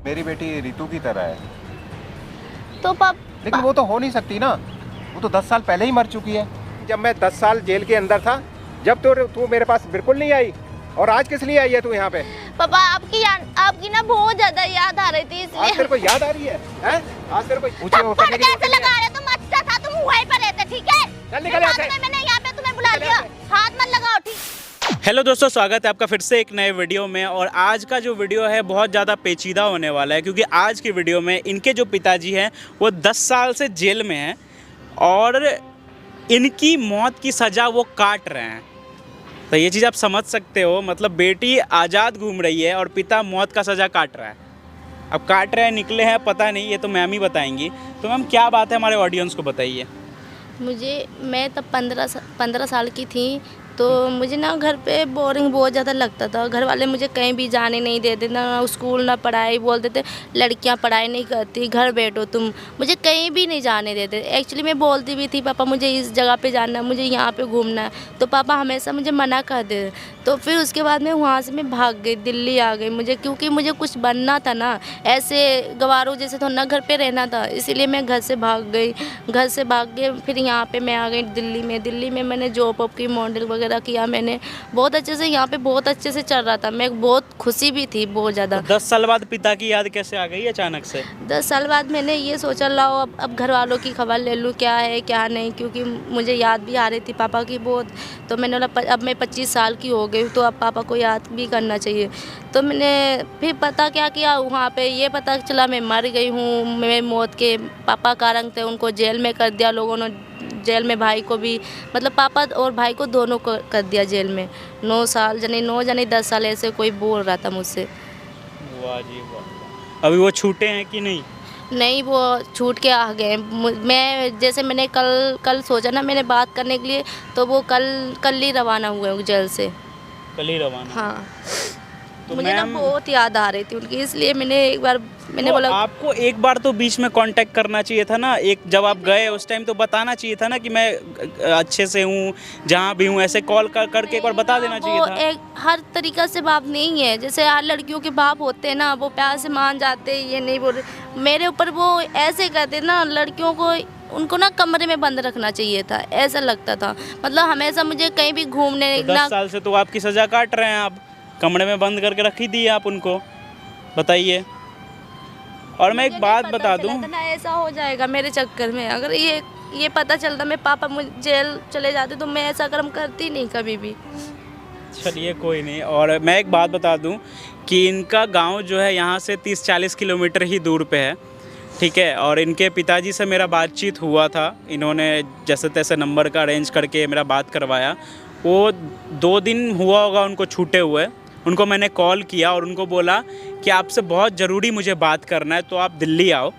मेरी बेटी रितु की तरह है। तो लेकिन वो तो हो नहीं सकती ना, वो तो 10 साल पहले ही मर चुकी है। जब मैं 10 साल जेल के अंदर था, जब तो तू मेरे पास बिल्कुल नहीं आई, और आज किस लिए आई है तू यहाँ पे? पापा आपकी ना बहुत ज्यादा याद आ रही थी इसलिए। आज तेरे को याद आ रही है? हैं? आज तेरे को ऊंचे उठने की कैसे लगा रहे? तुम अच्छा था, तुम वहीं पर रहते, ठीक है? चल निकल यहाँ से। मैंने यहाँ पे तुम्हें बुला लिया, हाथ मत लगाओ, ठीक? हेलो दोस्तों, स्वागत है आपका फिर से एक नए वीडियो में। और आज का जो वीडियो है बहुत ज़्यादा पेचीदा होने वाला है, क्योंकि आज की वीडियो में इनके जो पिताजी हैं वो 10 साल से जेल में हैं और इनकी मौत की सज़ा वो काट रहे हैं। तो ये चीज़ आप समझ सकते हो, मतलब बेटी आज़ाद घूम रही है और पिता मौत का सज़ा काट रहा है। अब काट रहे हैं, निकले हैं, पता नहीं, ये तो मैम ही बताएंगी। तो मैम क्या बात है, हमारे ऑडियंस को बताइए। मैं तब 15 साल की थी, तो मुझे ना घर पे बोरिंग बहुत ज़्यादा लगता था। घर वाले मुझे कहीं भी जाने नहीं देते, ना स्कूल ना पढ़ाई, बोलते थे लड़कियां पढ़ाई नहीं करती, घर बैठो तुम। मुझे कहीं भी नहीं जाने देते। एक्चुअली मैं बोलती भी थी पापा मुझे इस जगह पे जाना है, मुझे यहाँ पे घूमना है, तो पापा हमेशा मुझे मना कर देते। तो फिर उसके बाद में वहाँ से मैं भाग गई, दिल्ली आ गई। क्योंकि मुझे कुछ बनना था ना, ऐसे गवारों जैसे तो ना घर पे रहना था, इसीलिए मैं घर से भाग गई। घर से भाग के फिर यहाँ पे मैं आ गई दिल्ली में मैंने जॉब वॉब की, मॉडल वगैरह किया मैंने बहुत अच्छे से। यहाँ पे बहुत अच्छे से चल रहा था, मैं बहुत खुशी भी थी बहुत ज़्यादा। तो 10 साल बाद पिता की याद कैसे आ गई अचानक से? 10 साल बाद मैंने ये सोचा लाओ अब घर वालों की खबर ले लूँ, क्या है क्या नहीं, क्योंकि मुझे याद भी आ रही थी पापा की बहुत। तो मैंने बोला अब मैं 25 साल की हो गई, तो अब पापा को याद भी करना चाहिए। तो मैंने फिर पता क्या किया, वहाँ पे ये पता चला मैं मर गई हूँ। मेरे मौत के पापा कारण थे, उनको जेल में कर दिया लोगों ने। जेल में भाई को भी, मतलब पापा और भाई को दोनों को कर दिया जेल में। 9 साल जानी 9 जानी 10 साल ऐसे कोई बोल रहा था मुझसे। वाह जी वाह। अभी वो छूटे हैं कि नहीं? नहीं, वो छूट के आ गए। मैं जैसे मैंने कल सोचा ना मैंने बात करने के लिए, तो वो कल ही रवाना हुए जेल से। कल ही रवाना? हाँ। तो मुझे ना बहुत याद आ रही थी उनकी, इसलिए मैंने बोला आपको एक बार तो बीच में कांटेक्ट करना चाहिए था ना। एक जब आप गए उस टाइम तो बताना चाहिए था ना कि मैं अच्छे से हूँ, जहाँ भी हूँ, ऐसे कॉल करके एक बार बता देना चाहिए था। एक हर तरीक़ा से बाप नहीं है, जैसे हर लड़कियों के बाप होते हैं ना, वो प्यार से मान जाते, ये नहीं बोल रहे। मेरे ऊपर वो ऐसे कहते ना, लड़कियों को उनको ना कमरे में बंद रखना चाहिए था, ऐसा लगता था। मतलब हमेशा मुझे कहीं भी घूमने तो 10 साल से तो आपकी सज़ा काट रहे हैं, आप कमरे में बंद करके रख ही दिए आप उनको, बताइए। और मैं एक बात बता दूं, ऐसा हो जाएगा मेरे चक्कर में। अगर ये पता चलता मैं पापा मुझे जेल चले जाते, तो मैं ऐसा कर्म करती नहीं कभी भी। चलिए कोई नहीं। और मैं एक बात बता दूं कि इनका गांव जो है यहाँ से 30-40 किलोमीटर ही दूर पे है, ठीक है। और इनके पिताजी से मेरा बातचीत हुआ था, इन्होंने जैसे तैसे नंबर का अरेंज करके मेरा बात करवाया। वो 2 दिन हुआ होगा उनको छूटे हुए। उनको मैंने कॉल किया और उनको बोला कि आपसे बहुत ज़रूरी मुझे बात करना है, तो आप दिल्ली आओ।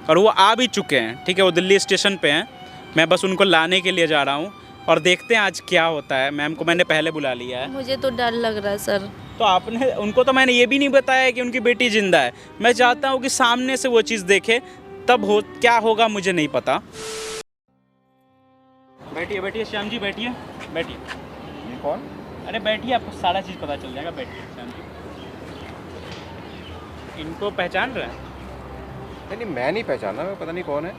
और वो आ भी चुके हैं, ठीक है, वो दिल्ली स्टेशन पे हैं। मैं बस उनको लाने के लिए जा रहा हूँ और देखते हैं आज क्या होता है। मैम को मैंने पहले बुला लिया है। मुझे तो डर लग रहा है सर। तो आपने उनको तो मैंने ये भी नहीं बताया कि उनकी बेटी ज़िंदा है। मैं चाहता हूँ कि सामने से वो चीज़ देखे, तब क्या होगा मुझे नहीं पता। बैठिए बैठिए श्याम जी, बैठिए बैठिए। ये कौन? अरे बैठिए, आपको सारा चीज़ पता चल जाएगा, बैठिए श्याम जी। इनको पहचान रहे हैं? नहीं, मैं नहीं पहचाना, मैं पता नहीं कौन है।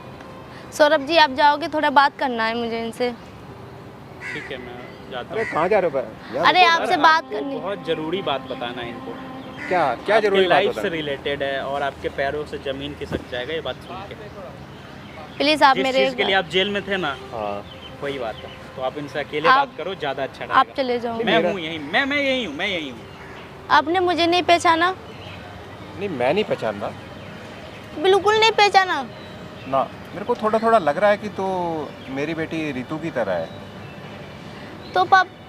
सौरभ जी आप जाओगे, थोड़ा बात करना है मुझे इनसे। ठीक है, मैं जाता अरे हूँ। कहाँ जा रहे हो यार? अरे आपसे बात करनी। बहुत ज़रूरी बात बताना है इनको। क्या जरूरी बात लाइफ बताना? से रिलेटेड है और आपके पैरों से ज़मीन खिसक जाएगा ये बात सुन के। प्लीज़ आप जिस मेरे चीज़ के लिए आप जेल में थे ना, हाँ, वही बात है। तो आप इनसे अकेले आप- बात करो, ज़्यादा अच्छा आप रहेगा। चले जाओ। मैं हूँ यहीं, मैं यहीं हूँ। आपने मुझे नहीं पहचाना? नहीं मैं नहीं पहचान रहा बिल्कुल नहीं पहचाना? ना। मेरे को थोड़ा थोड़ा लग रहा है कि तो मेरी बेटी रितु की तरह है। तो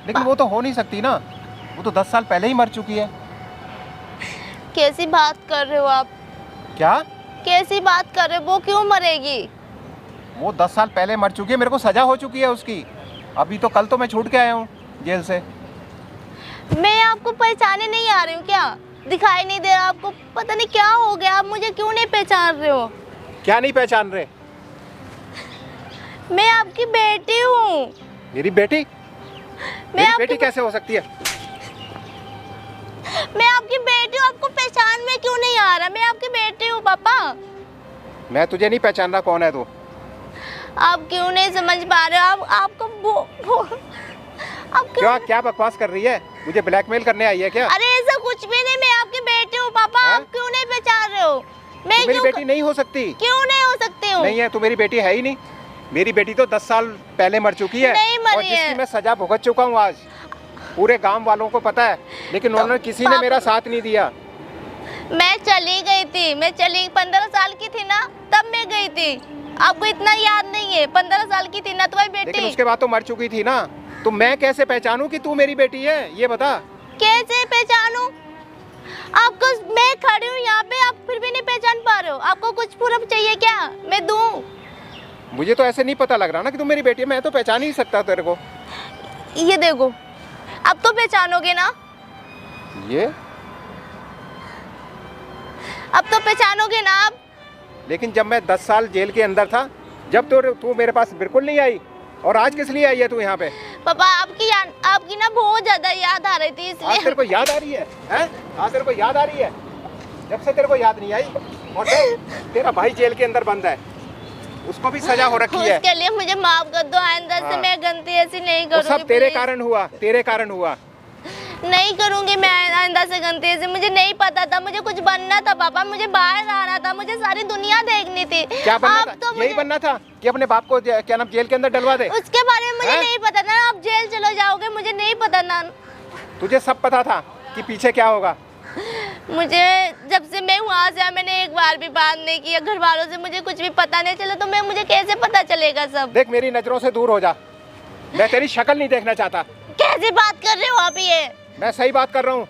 लेकिन वो तो हो नहीं सकती ना, वो तो 10 साल पहले ही मर चुकी है। कैसी बात कर रहे हो आप? क्या? कैसी बात कर रहे हो? वो क्यों मरेगी? वो 10 साल पहले मर चुकी है, मेरे को सजा हो चुकी है उसकी। अभी तो कल तो मैं छूट के आया हूँ जेल से। मैं आपको पहचाने नहीं आ रही हूँ क्या? दिखाई नहीं दे रहा आपको? पता नहीं क्या हो गया, आप मुझे क्यों नहीं पहचान रहे हो? क्या नहीं पहचान रहे? मैं आपकी बेटी हूँ। मेरी बेटी? मेरी बेटी कैसे हो सकती है? मैं आपकी बेटी हूँ, आपको पहचान में क्यों नहीं आ रहा? मैं आपकी बेटी पापा? मैं तुझे नहीं पहचान रहा, कौन है तू? आप क्यों नहीं समझ पा रहे हो? आपको क्या बकवास कर रही है? मुझे ब्लैकमेल करने आई है क्या? अरे ऐसा कुछ भी नहीं, मैं आपकी बेटी हूँ पापा। आप क्यों नहीं पहचान रहे हो? मैं तू मेरी बेटी नहीं हो सकती। क्यों नहीं हो सकती हूँ? नहीं है, तू मेरी बेटी है ही नहीं। मेरी बेटी तो 10 साल पहले मर चुकी है। नहीं मरी और जिसकी है। मैं सजा भुगत चुका हूँ आज, पूरे गांव वालों को पता है, लेकिन उन्होंने किसी ने मेरा साथ नहीं दिया। मैं चली गई थी, 15 साल की थी ना, तब मैं गई थी। आपको इतना याद नहीं है? 15 साल की थी ना तुम्हारी बेटी। लेकिन उसके बाद तो मर चुकी थी ना, तो मैं कैसे पहचानूं कि तू मेरी बेटी है? ये बता। कैसे पहचानूं? आपको मैं खड़ी हूँ यहाँ पे, आप फिर भी नहीं पहचान पा रहे हो? आपको कुछ प्रूफ चाहिए क्या? मैं दूं? मुझे तो ऐसे नहीं पता लग रहा ना कि तू मेरी बेटी है। मैं तो पहचान ही नहीं सकता तेरे को। ये देखो, अब तो पहचानोगे ना? ये अब तो पहचानोगे ना आप? लेकिन जब मैं 10 साल जेल के अंदर था, जब तो तू मेरे पास बिल्कुल नहीं आई, और आज किस लिए आई है तू यहाँ पे? पापा आपकी ना बहुत ज्यादा याद आ रही थी, आज इसलिए। तेरे को याद आ रही है? हैं? आज तेरे को याद आ रही है? जब से तेरे को याद नहीं आई। और तेरा भाई जेल के अंदर बंद है, उसको भी सजा हो रखी है। उसके लिए मुझे माफ कर दो, आइंदा से मैं गलती ऐसी नहीं वो करूंगी। सब तेरे please। कारण हुआ, तेरे कारण हुआ। नहीं करूंगी मैं आइंदा से गलती ऐसी। मुझे नहीं पता था, मुझे कुछ बनना था पापा, मुझे बाहर आना था, मुझे सारी दुनिया देखनी थी। क्या बनना आप था? तो यही बनना था कि अपने बाप को क्या नाम जेल के अंदर डलवा दे? उसके बारे में मुझे नहीं पता था। आप जेल चले जाओगे, मुझे नहीं पता ना। तुझे सब पता था कि पीछे क्या होगा। मुझे जब से मैं वहाँ से मैंने एक बार भी बात नहीं किया घर वालों से, मुझे कुछ भी पता नहीं चला, तो मुझे कैसे पता चलेगा सब? देख, मेरी नजरों से दूर हो जा, मैं तेरी शक्ल नहीं देखना चाहता। कैसे बात कर रहे हो आप ये? मैं सही बात कर रहा हूँ।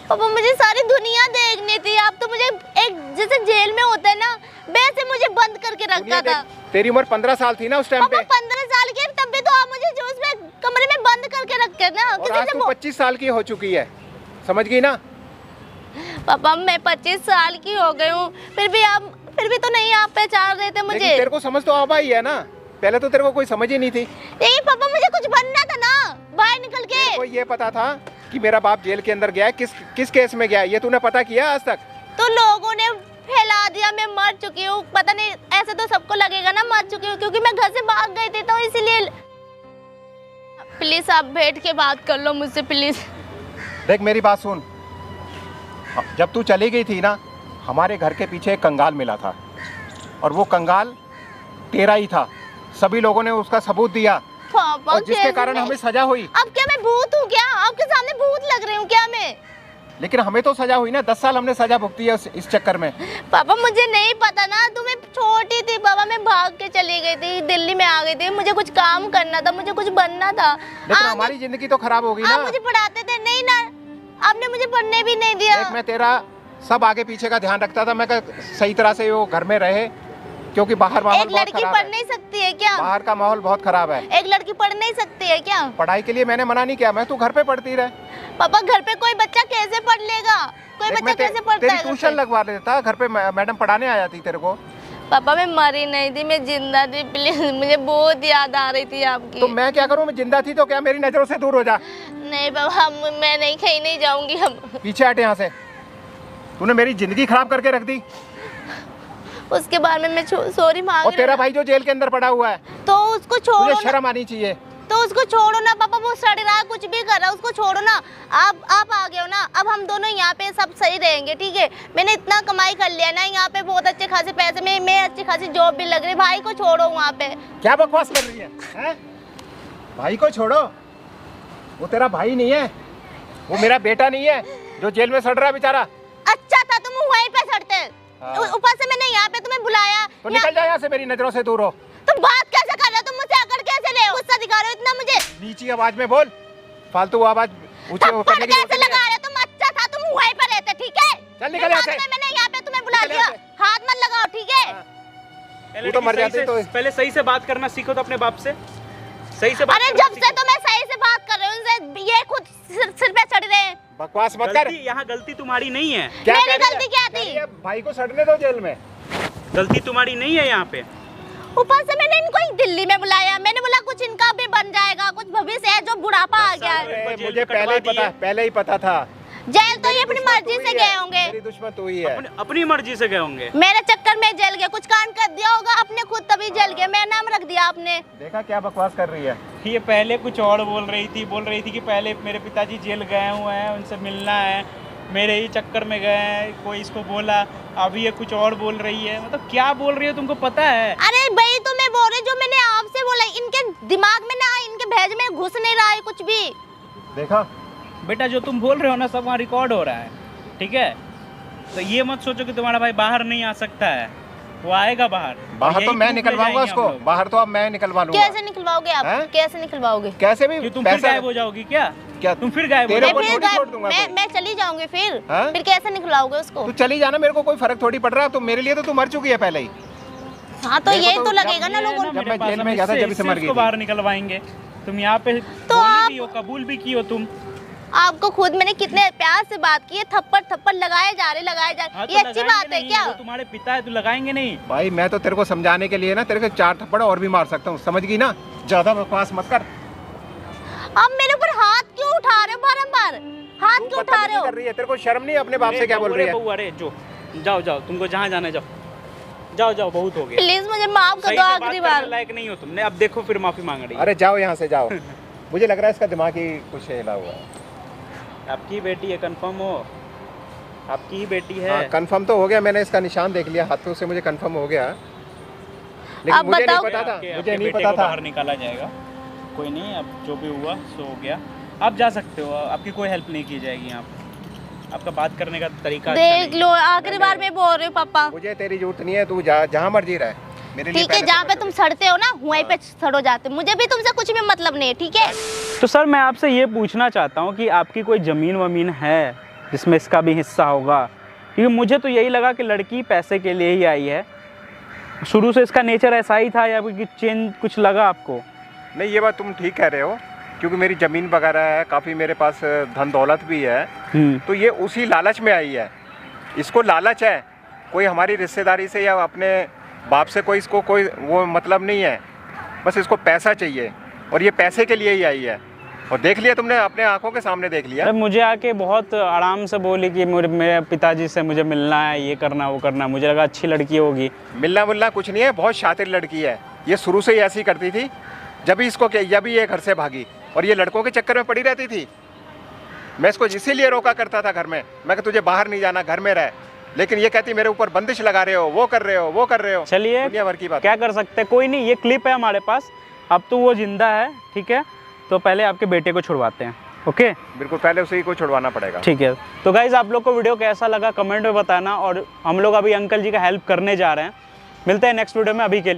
पापा मुझे सारी दुनिया देखनी थी। आप तो मुझे एक जैसे जेल में होता है ना, वैसे मुझे बंद करके रखा था। तेरी उम्र 15 साल थी ना उस टाइम पे। पापा 15 साल की, तब भी तो आप मुझे जो उसमें कमरे में बंद करके रखे ना। और आज तू 25 साल की हो चुकी है, समझ गई ना? पापा मैं 25 साल की हो गई हूँ, फिर भी तो नहीं आप पहचान रहे थे मुझे। लेकिन तेरे को समझ तो अब आई है ना, पहले तो तेरे को कोई समझ ही नहीं थी। नहीं पापा, मुझे कुछ बनना था ना बाहर निकल के। तेरे को ये पता था कि मेरा बाप जेल के अंदर गया है, किस केस में गया है, ये तूने पता किया आज तक? तो लोगों ने फैला दिया, मैं मर चुकी हूँ। पता नहीं, ऐसे तो सबको लगेगा ना मर चुकी हूँ, क्योंकि मैं घर से भाग गई थी, तो इसीलिए। प्लीज आप बैठ के बात कर लो मुझसे, प्लीज। देख मेरी बात सुन, जब तू चली गई थी ना, हमारे घर के पीछे एक कंगाल मिला था, और वो कंगाल तेरा ही था। सभी लोगों ने उसका सबूत दिया, पापा और जिसके कारण हमें सजा हुई। अब क्या मैं भूत हूँ क्या? आपके सामने भूत लग रही हूँ क्या मैं? लेकिन हमें तो सजा हुई ना, 10 साल हमने सजा भुगती है इस चक्कर में। पापा मुझे नहीं पता ना, तुम्हें छोटी थी पापा, मैं भाग के चली गई थी, दिल्ली में आ गई थी, मुझे कुछ काम करना था, मुझे कुछ बनना था। लेकिन हमारी जिंदगी तो खराब हो गई ना। आप मुझे पढ़ाते थे नहीं ना, आपने मुझे पढ़ने भी नहीं दिया। देख, मैं तेरा सब आगे पीछे का ध्यान रखता था, मैं सही तरह से वो घर में रहे, क्योंकि बाहर माहौल बहुत लड़की खराब पढ़ है। नहीं सकती है क्या? बाहर का माहौल बहुत खराब है। एक लड़की पढ़ नहीं सकती है क्या? पढ़ाई के लिए मैंने मना नहीं किया, मैं तू घर पे पढ़ती रहे। पापा घर पे कोई बच्चा कैसे पढ़ लेगा? कोई बच्चा कैसे पढ़ता तेरी है? ट्यूशन लगवा देता, घर पे मैडम पढ़ाने आ जाती तेरे को। पापा मैं मरी नहीं थी, मैं जिंदा थी, प्लीज। मुझे बहुत याद आ रही थी आपकी। तो मैं क्या करूँ? मैं जिंदा थी तो क्या? मेरी नजरों से दूर हो जा। नहीं पापा, मैं नहीं, कहीं नहीं जाऊंगी। हम पीछे हट यहाँ से, तूने मेरी जिंदगी खराब करके रख दी। उसके बारे में मैं सॉरी मांग और रही तेरा हूँ। भाई जो जेल के अंदर पड़ा हुआ है, तो उसको छोड़ो तुझे ना। शर्म आनी चाहिए। तो उसको छोड़ो ना पापा, वो सड़ रहा है, कुछ भी कर रहा है, उसको छोड़ो ना। आप आ गए हो ना, अब हम दोनों यहाँ पे सब सही रहेंगे, ठीक है? मैंने इतना कमाई कर लिया ना यहाँ पे, बहुत अच्छे खासे पैसे में, मैं अच्छी खासी जॉब भी लग रही। भाई को छोड़ो वहाँ पे। क्या बकवास कर रही है? भाई को छोड़ो? वो तेरा भाई नहीं है, वो मेरा बेटा नहीं है जो जेल में सड़ रहा है बेचारा। अच्छा था तुम वहीं पे सड़ते। ऊपर से मैंने यहाँ पे तुम्हें बुलाया तो निकल जा यहाँ से, मेरी नजरों से दूर हो। तुम बात कैसे कर रहे हो? तुम मुझसे अकड़ कैसे रहे हो? गुस्सा दिखा रहे हो इतना मुझे? नीची आवाज में बोल, फालतू आवाज ऊंची थप्पड़ करने की कैसे जरूरत नहीं लगा है। रहे हो? तुम अच्छा था तुम वहीं पर रहते, ठीक है? चल निकल यहाँ से। मैंने यहाँ पे तुम्हें बुला निकल लिया, यहाँ से। हाथ मत लगाओ, ठीक है? तू तो मर जाती तो। पहले सही से बात करना सीखो तो अपने बाप से, सही से बात अरे करना जब से तो मैं सही से बात कर रही हूँ उनसे, ये खुद सिर पे चढ़ रहे हैं। बकवास मत कर। यहाँ गलती तुम्हारी नहीं है। क्या मेरी कह रही है? गलती क्या थी? कह रही है, भाई को सड़ने दो जेल में। गलती तुम्हारी नहीं है यहाँ पे। ऊपर से मैंने इनको दिल्ली में बुलाया, मैंने बोला कुछ इनका भी बन जाएगा, कुछ भविष्य है, जो बुढ़ापा आ गया है। मुझे पहले ही पता था जेल तो ये अपनी मर्जी से गए होंगे। मेरी दुश्मन तू ही है। अपनी मर्जी से गए होंगे। मेरे चक्कर में जेल गए, कुछ कांड कर दिया होगा आपने खुद, तभी जेल गए। मेरा नाम रख दिया आपने। देखा क्या बकवास कर रही है। ये पहले कुछ और बोल रही थी कि पहले मेरे पिताजी जेल गए हुए हैं, उनसे मिलना है, मेरे ही चक्कर में गए हैं, कोई इसको बोला। अभी ये कुछ और बोल रही है, मतलब क्या बोल रही है तुमको पता है? अरे भाई तो मैं बोल रही, जो मैंने आपसे बोला, इनके दिमाग में ना, इनके भेज में घुस नहीं रहा है कुछ भी। देखा बेटा, जो तुम बोल रहे हो ना सब वहाँ रिकॉर्ड हो रहा है, ठीक है? तो ये मत सोचो कि तुम्हारा भाई बाहर नहीं आ सकता है, वो आएगा बाहर। बाहर तो मैं निकलवाऊंगा उसको, बाहर तो अब मैं निकलवा लूंगा। कैसे निकलवाओगे आप? कैसे निकलवाओगे? कैसे भी कि तुम फिर गायब हो जाओगी क्या? क्या तुम फिर गायब हो तेरे जाओगी? को थोड़ी छोड़ दूंगा कोई। मैं चली जाऊंगी फिर। हाँ? फिर कैसे निकलवाओगे उसको? तू चली जाना, मेरे को कोई फर्क थोड़ी पड़ रहा है। तो मेरे लिए तो तू मर चुकी है पहले ही। हाँ तो मेरे को यही तो तो जब लगेगा ना ये लोगों ना को। जब मेरे मैं पास, जेल हम में गया था, इससे- जब इसे इससे मर गई उसको थी। बाहर निकलवाएंगे। तुम यहाँ पे तो बोली भी हो, कबूल भी की हो तुम। आपको खुद मैंने कितने प्यार से बात की है, थप्पड़ थप्पड़ लगाए जा रहे हाँ, तो ये अच्छी लगाएंगे बात है नहीं, क्या? वो तुम्हारे पिता है तो लगाएंगे नहीं। भाई मैं तो तेरे को समझाने के लिए ना तेरे को 4 थप्पड़ और भी मार सकता हूँ, समझ गई ना? ज्यादा बकवास मत कर। आप मेरे ऊपर हाथ क्यों उठा रहे हो बारंबार? हाथ तू क्यों उठा रहे हो? कर रही है, तेरे को शर्म नहीं? अपने बाप से क्या बोल रही है? अरे जो जाओ जाओ, तुमको जहाँ जाना है जाओ, जाओ जाओ, बहुत हो गया। प्लीज मुझे माफ कर सही दो से बात आखिरी करने बार। लायक नहीं हो तुमने। अब देखो फिर माफी मांग रही है। अरे जाओ यहाँ से जाओ। मुझे लग रहा है इसका दिमाग ही कुछ हिला हुआ है। आपकी बेटी है, कंफर्म हो? आपकी ही बेटी है। हाँ, कंफर्म तो हो गया, मैंने इसका निशान देख लिया हाथों से, मुझे कंफर्म हो गया। लेकिन अब मुझे नहीं बताओ। पता था, आपके मुझे नहीं बेटे पता को था। बाहर निकाला जाएगा। कोई नहीं, अब जो भी हुआ सो हो गया। आप जा सकते हो, आपकी कोई हेल्प नहीं की जाएगी यहाँ पे। आपका बात करने का तरीका अच्छा देख नहीं लो, आखिरी बार मैं बोल रही हूँ पापा। मुझे तेरी जरूरत नहीं है, तू जा जहाँ मर्जी रहे। मेरे लिए ठीक है, पहले जहाँ से पे कर तुम रही सड़ते हो ना वहीं पे सड़ो जाते। मुझे भी तुमसे कुछ भी मतलब नहीं है, ठीक है? तो सर मैं आपसे ये पूछना चाहता हूँ कि आपकी कोई ज़मीन वमीन है जिसमें इसका भी हिस्सा होगा? क्योंकि मुझे तो यही लगा कि लड़की पैसे के लिए ही आई है। शुरू से इसका नेचर ऐसा ही था या कोई चेंज कुछ लगा आपको? नहीं, ये बात तुम ठीक कह रहे हो, क्योंकि मेरी ज़मीन वगैरह है, काफ़ी मेरे पास धन दौलत भी है। तो ये उसी लालच में आई है। इसको लालच है, कोई हमारी रिश्तेदारी से या अपने बाप से कोई इसको कोई वो मतलब नहीं है। बस इसको पैसा चाहिए और ये पैसे के लिए ही आई है। और देख लिया तुमने, अपने आंखों के सामने देख लिया। अरे मुझे आके बहुत आराम से बोली कि मेरे पिताजी से मुझे मिलना है, ये करना वो करना। मुझे लगा अच्छी लड़की होगी। मिलना मिलना कुछ नहीं है, बहुत शातिर लड़की है। ये शुरू से ही ऐसी करती थी। जब इसको जब ये घर से भागी और ये लड़कों के चक्कर में पड़ी रहती थी, मैं इसको इसीलिए रोका करता था घर में। मैं कि तुझे बाहर नहीं जाना, घर में रह। लेकिन ये कहती मेरे ऊपर बंदिश लगा रहे हो, वो कर रहे हो, वो कर रहे हो। चलिए, दुनिया भर की बात। क्या कर सकते हैं, कोई नहीं। ये क्लिप है हमारे पास, अब तो वो जिंदा है, ठीक है? तो पहले आपके बेटे को छुड़वाते हैं। ओके, बिल्कुल, पहले उसे ही को छुड़वाना पड़ेगा। ठीक है। तो गाइज आप लोग को वीडियो कैसा लगा कमेंट में बताना। और हम लोग अभी अंकल जी का हेल्प करने जा रहे हैं। मिलते हैं नेक्स्ट वीडियो में, अभी के लिए।